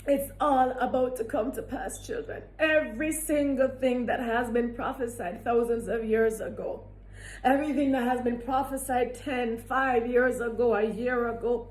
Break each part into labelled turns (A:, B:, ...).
A: It's all about to come to pass, children. Every single thing that has been prophesied thousands of years ago, everything that has been prophesied 10, 5 years ago, a year ago,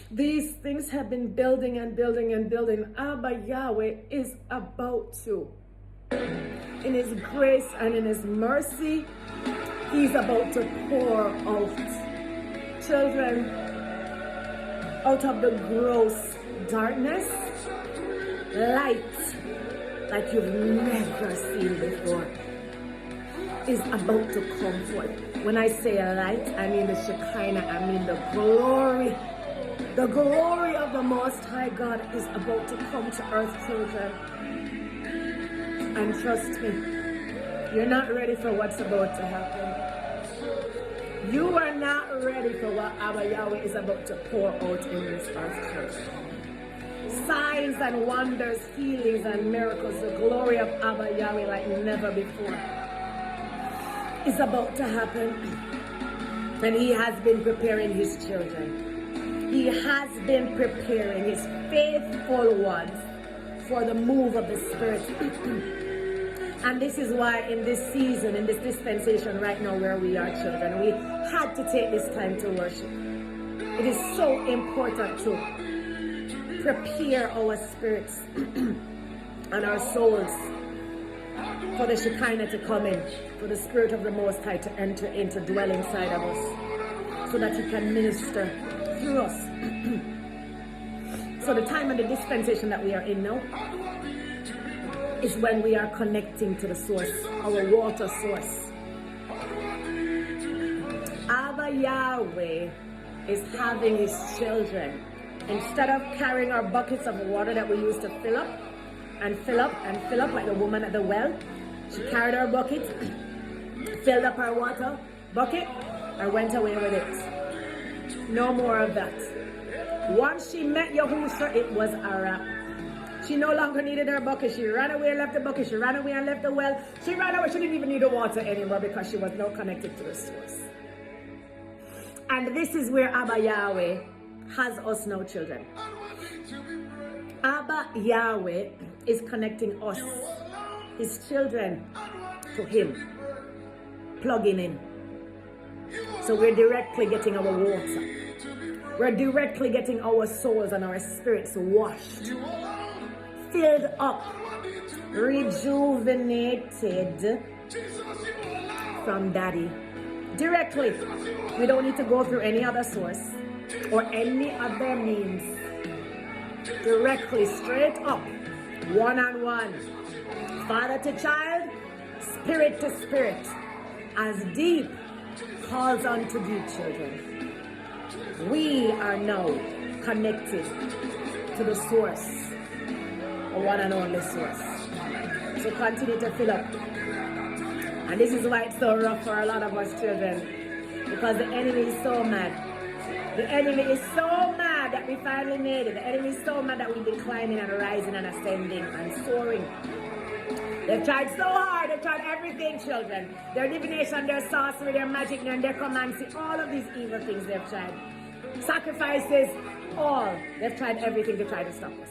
A: these things have been building and building and building. Abba Yahweh is about to, in his grace and in his mercy, he's about to pour out, children, out of the gross darkness, light like you've never seen before is about to come forth. When I say light, I mean the Shekinah, I mean the glory. The glory of the Most High God is about to come to earth, children. And trust me, you're not ready for what's about to happen. You are not ready for what Abba Yahweh is about to pour out in this earth, children. Signs and wonders, healings and miracles, the glory of Abba Yahweh like never before is about to happen. And he has been preparing his children. He has been preparing his faithful ones for the move of the Spirit. And this is why in this season, in this dispensation right now where we are, children, we had to take this time to worship. It is so important to prepare our spirits and our souls for the Shekinah to come in, for the Spirit of the Most High to enter in, to dwell inside of us, so that he can minister through us. So the time and the dispensation that we are in now is when we are connecting to the source, our water source. Abba Yahweh is having his children, instead of carrying our buckets of water that we used to fill up and fill up and fill up like the woman at the well, she carried her bucket, filled up her water bucket, and went away with it. No more of that. Once she met Yahusha, it was a wrap. She no longer needed her bucket. She ran away and left the bucket. She ran away and left the well. She ran away. She didn't even need the water anymore because she was now connected to the source. And this is where Abba Yahweh has us now, children. Abba Yahweh is connecting us, his children, to him, plugging in. So we're directly getting our water. We're directly getting our souls and our spirits washed, filled up, rejuvenated from Daddy. Directly. We don't need to go through any other source or any other means. Directly, straight up, one-on-one. Father to child, spirit to spirit. As deep calls unto deep, children. We are now connected to the source, the one and only source. So continue to fill up. And this is why it's so rough for a lot of us children, because the enemy is so mad. The enemy is so mad that we finally made it. The enemy is so mad that we're declining and rising and ascending and soaring. They've tried so hard. They've tried everything, children. Their divination, their sorcery, their magic, and their commands. All of these evil things they've tried. Sacrifices, all. They've tried everything to try to stop us.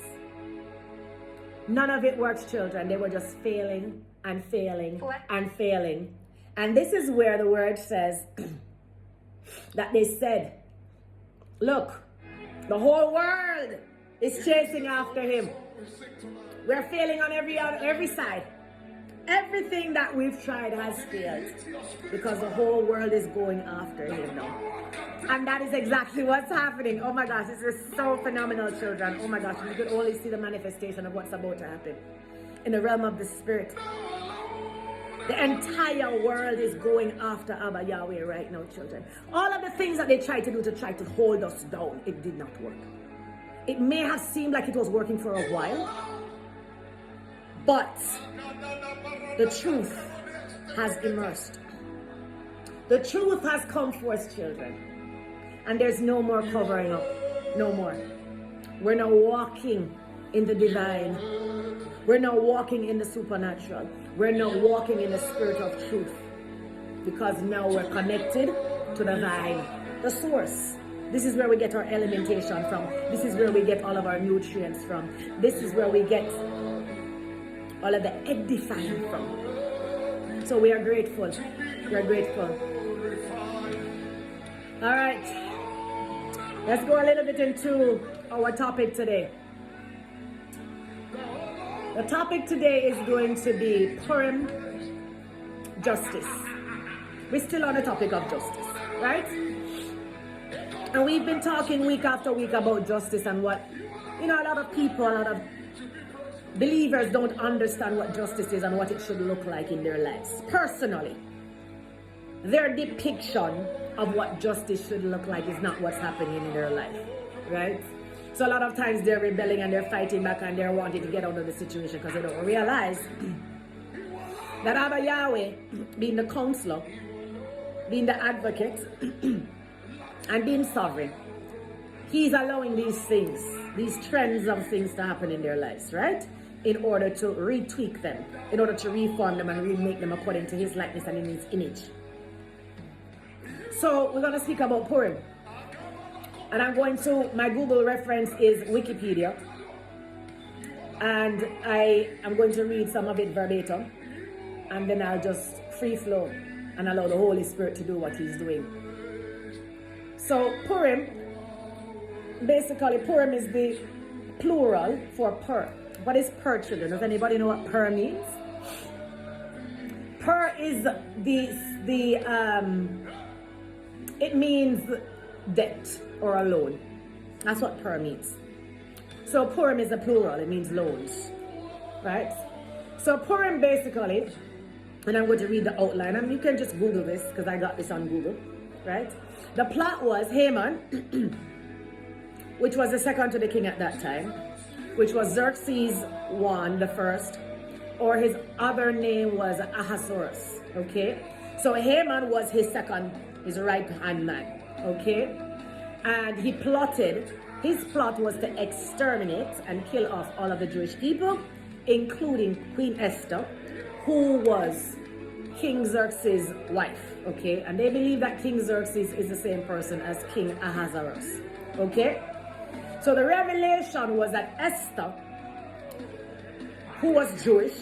A: None of it works, children. They were just failing and failing and failing. And this is where the word says that they said, look, the whole world is chasing after him. We're failing on every side. Everything that we've tried has failed because the whole world is going after him now. And that is exactly what's happening. Oh my gosh, this is so phenomenal, children. Oh my gosh, you could only see the manifestation of what's about to happen in the realm of the spirit. The entire world is going after Abba Yahweh right now, children. All of the things that they tried to do to try to hold us down, it did not work. It may have seemed like it was working for a while, but the truth has emerged. The truth has come forth, children. And there's no more covering up. No more. We're now walking in the divine. We're now walking in the supernatural. We're now walking in the spirit of truth. Because now we're connected to the vine, the source. This is where we get our alimentation from. This is where we get all of our nutrients from. This is where we get all of the edifying from. So we are grateful. We are grateful. All right. Let's go a little bit into our topic today. The topic today is going to be Purim justice. We're still on the topic of justice, right? And we've been talking week after week about justice and what, a lot of people, a lot of believers don't understand what justice is and what it should look like in their lives. Personally, their depiction of what justice should look like is not what's happening in their life, right? So a lot of times they're rebelling and they're fighting back and they're wanting to get out of the situation because they don't realize that Abba Yahweh, being the counselor, being the advocate, and being sovereign, he's allowing these things, these trends of things to happen in their lives, right? In order to retweak them, in order to reform them and remake them according to his likeness and in his image. So we're going to speak about Purim. And I'm going to, my Google reference is Wikipedia. And I am going to read some of it verbatim. And then I'll just free flow and allow the Holy Spirit to do what he's doing. So Purim, basically Purim is the plural for pur. What is pur, children? Does anybody know what pur means? Pur is it means debt or a loan. That's what pur means. So Purim is a plural, it means loans, right? So Purim basically, and I'm going to read the outline, and you can just Google this because I got this on Google, right? The plot was Haman, which was the second to the king at that time, which was Xerxes I, the first, or his other name was Ahasuerus, okay? So Haman was his second, his right-hand man, okay? And he plotted, his plot was to exterminate and kill off all of the Jewish people, including Queen Esther, who was King Xerxes' wife, okay? And they believe that King Xerxes is the same person as King Ahasuerus, okay? So the revelation was that Esther, who was Jewish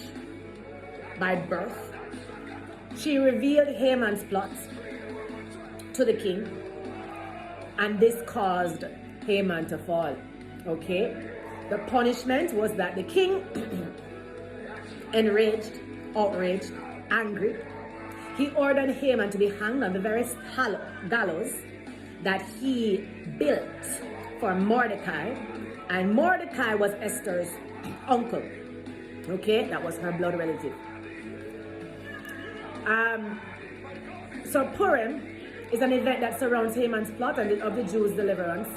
A: by birth, she revealed Haman's plot to the king, and this caused Haman to fall, okay? The punishment was that the king, enraged, outraged, angry, he ordered Haman to be hanged on the very gallows that he built for Mordecai, and Mordecai was Esther's uncle, okay? That was her blood relative. So Purim is an event that surrounds Haman's plot and of the Jews' deliverance,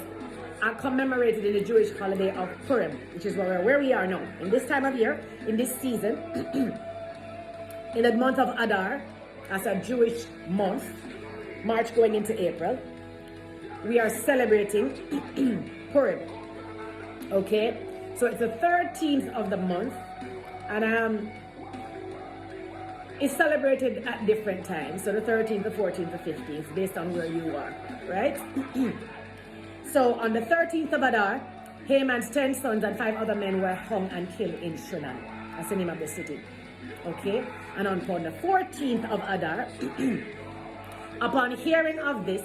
A: and commemorated in the Jewish holiday of Purim, which is where we are now. In this time of year, in this season, in the month of Adar, as a Jewish month, March going into April, we are celebrating Purim. Okay? So it's the 13th of the month, and it's celebrated at different times. So the 13th, the 14th, the 15th, based on where you are, right? So on the 13th of Adar, Haman's 10 sons and 5 other men were hung and killed in Shunan. That's the name of the city. Okay? And on the 14th of Adar, upon hearing of this,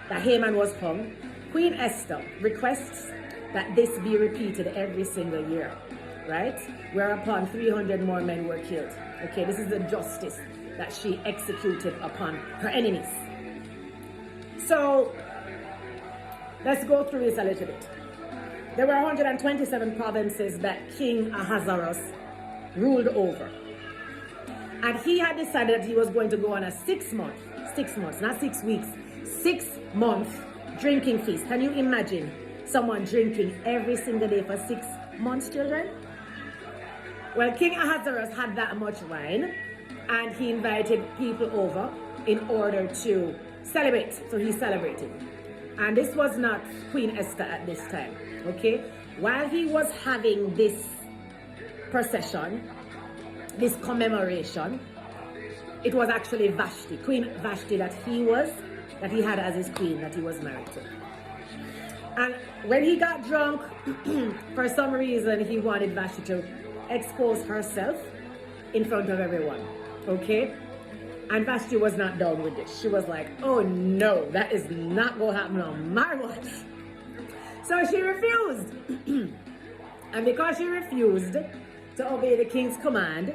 A: that Haman was hung, Queen Esther requests that this be repeated every single year, right? Whereupon 300 more men were killed. Okay, this is the justice that she executed upon her enemies. So, let's go through this a little bit. There were 127 provinces that King Ahasuerus ruled over. And he had decided that he was going to go on a 6 months, not 6 weeks, 6-month drinking feast. Can you imagine someone drinking every single day for 6 months, children? Well, King Ahasuerus had that much wine, and he invited people over in order to celebrate. So he celebrated. And this was not Queen Esther at this time, okay? While he was having this procession, this commemoration, it was actually Vashti, Queen Vashti, that he was that he had as his queen that he was married to. And when he got drunk, for some reason, he wanted Vashti to expose herself in front of everyone. Okay? And Vashti was not down with this. She was like, oh no, that is not going to happen on my watch. So she refused. And because she refused to obey the king's command,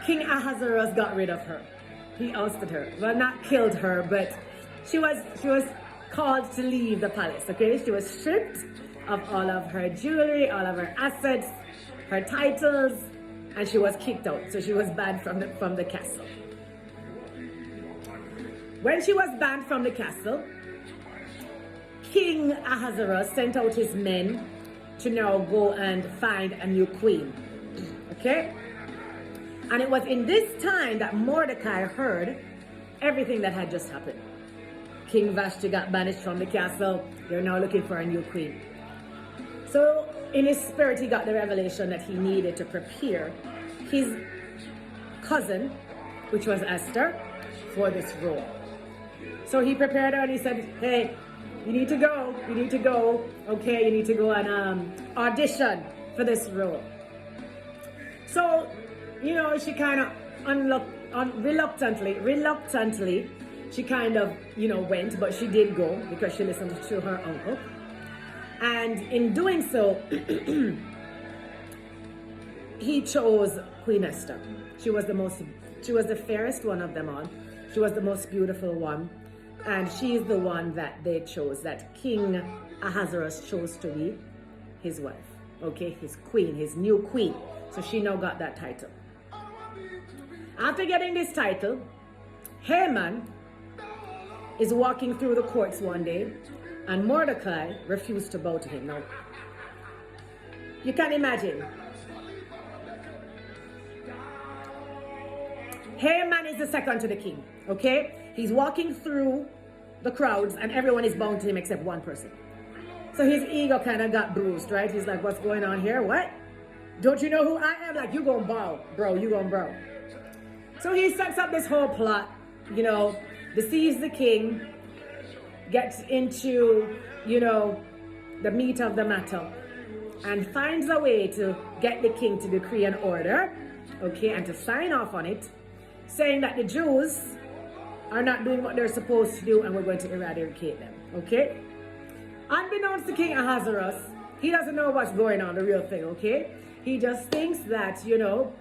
A: King Ahasuerus got rid of her. He ousted her. Well, not killed her, but she was called to leave the palace, okay? She was stripped of all of her jewelry, all of her assets, her titles, and she was kicked out. So she was banned from the castle. When she was banned from the castle, King Ahasuerus sent out his men to now go and find a new queen. Okay? And it was in this time that Mordecai heard everything that had just happened. King Vashti got banished from the castle. They're now looking for a new queen. So in his spirit, he got the revelation that he needed to prepare his cousin, which was Esther, for this role. So he prepared her and he said, hey, you need to go, okay, you need to go and audition for this role. So, you know, she kind of reluctantly, she kind of, you know, went, but she did go because she listened to her uncle. And in doing so, he chose Queen Esther. She was the fairest one of them all. She was the most beautiful one. And she is the one that they chose, that King Ahasuerus chose to be his wife. Okay, his queen, his new queen. So she now got that title. After getting this title, Haman is walking through the courts one day, and Mordecai refused to bow to him. Now, you can imagine. Haman is the second to the king, okay? He's walking through the crowds and everyone is bowing to him except one person. So his ego kind of got bruised, right? He's like, what's going on here? What? Don't you know who I am? Like, you gonna bow, bro, you gonna bow. So he sets up this whole plot, you know, deceives the king, gets into, you know, the meat of the matter, and finds a way to get the king to decree an order, okay, and to sign off on it, saying that the Jews are not doing what they're supposed to do and we're going to eradicate them, okay? Unbeknownst to King Ahasuerus, he doesn't know what's going on, the real thing, okay? He just thinks that, you know,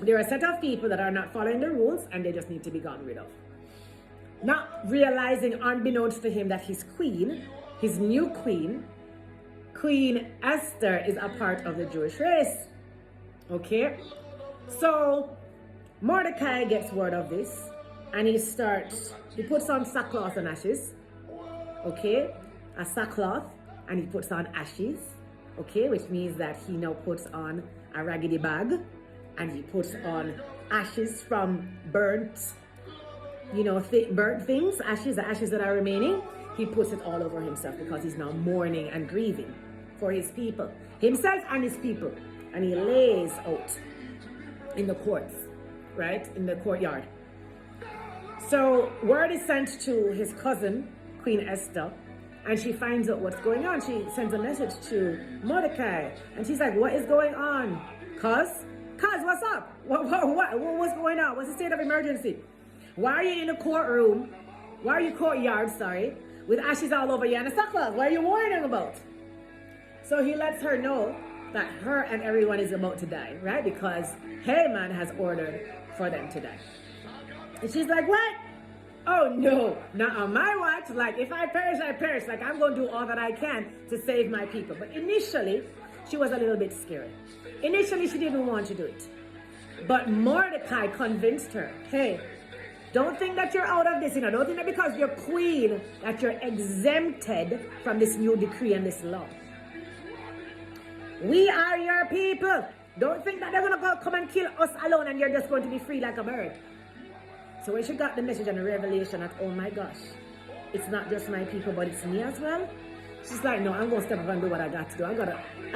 A: there are a set of people that are not following the rules and they just need to be gotten rid of. Not realizing, unbeknownst to him, that his queen, his new queen, Queen Esther, is a part of the Jewish race, okay? So Mordecai gets word of this and he puts on sackcloth and ashes, okay? A sackcloth, and he puts on ashes, okay? Which means that he now puts on a raggedy bag and he puts on ashes from burnt, you know, burnt things, ashes, the ashes that are remaining. He puts it all over himself because he's now mourning and grieving for his people, himself and his people. And he lays out in the courts, right? In the courtyard. So word is sent to his cousin, Queen Esther, and she finds out what's going on. She sends a message to Mordecai, and she's like, what is going on? Cuz, what's up? What's going on? What's the state of emergency? Why are you in the courtyard, with ashes all over you and a sackcloth? What are you worrying about? So he lets her know that her and everyone is about to die, right? Because Haman has ordered for them to die. And she's like, what? Oh no, not on my watch. Like, if I perish, I perish. Like, I'm going to do all that I can to save my people. But initially, she was a little bit scared. Initially, she didn't want to do it. But Mordecai convinced her, hey, don't think that you're out of this, you know. Don't think that because you're queen that you're exempted from this new decree and this law. We are your people. Don't think that they're going to come and kill us alone and you're just going to be free like a bird. So when she got the message and the revelation that, oh my gosh, it's not just my people, but it's me as well. She's like, no, I'm going to step up and do what I got to do. I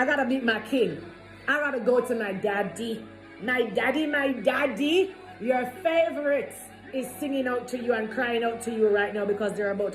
A: gotta meet my king. I gotta go to my daddy. My daddy, your favorite is singing out to you and crying out to you right now because they're about to